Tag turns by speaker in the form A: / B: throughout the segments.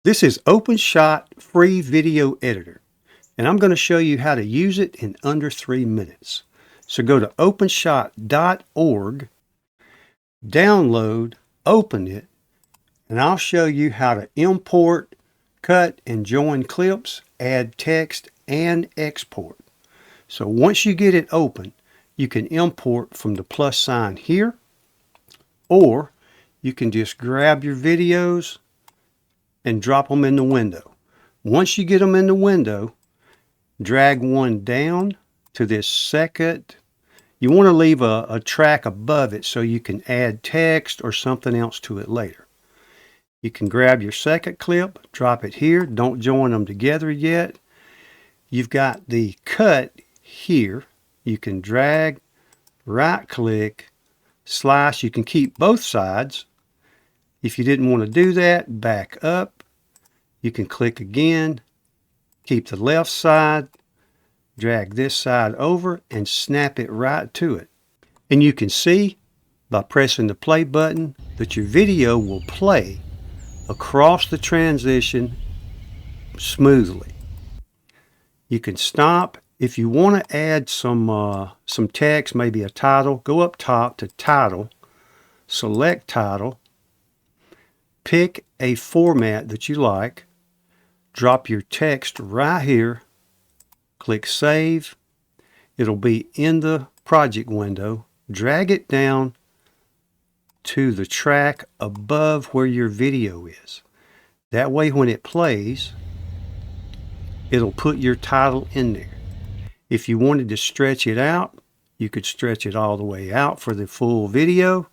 A: This is OpenShot Free Video Editor, and I'm going to show you how to use it in under 3 minutes. So go to openshot.org, download, open it, and I'll show you how to import, cut, and join clips, add text, and export. So once you get it open, you can import from the plus sign here, or you can just grab your videos and drop them in the window. Once you get them in the window, drag one down to this second. You want to leave a track above it so you can add text or something else to it later. You can grab your second clip, drop it here. Don't join them together yet. You've got the cut here. You can drag, right click, slice. You can keep both sides. If you didn't want to do that, back up. You can click again, keep the left side, drag this side over, and snap it right to it. And you can see by pressing the play button that your video will play across the transition smoothly. You can stop. If you want to add some text, maybe a title, go up top to title, select title, pick a format that you like, drop your text right here, click save. It'll be in the project window. Drag it down to the track above where your video is. That way when it plays, it'll put your title in there. If you wanted to stretch it out, you could stretch it all the way out for the full video,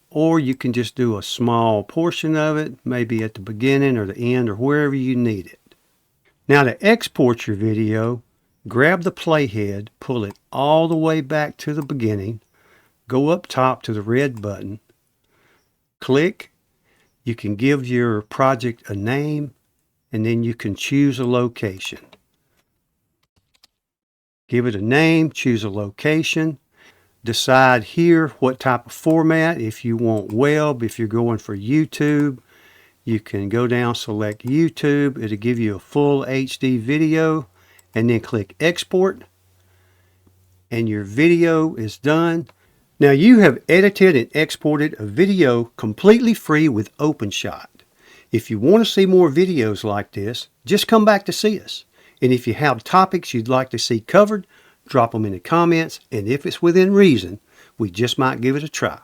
A: or you can just do a small portion of it, maybe at the beginning or the end or wherever you need it. Now to export your video, grab the playhead, pull it all the way back to the beginning, go up top to the red button, click. You can give your project a name, and then you can choose a location. Give it a name, choose a location. Decide here what type of format. If you want web, if you're going for YouTube, you can go down, select YouTube. It'll give you a full HD video, and then click export, and your video is done. Now you have edited and exported a video completely free with OpenShot. If you want to see more videos like this, just come back to see us. And if you have topics you'd like to see covered, drop them in the comments, and if it's within reason, we just might give it a try.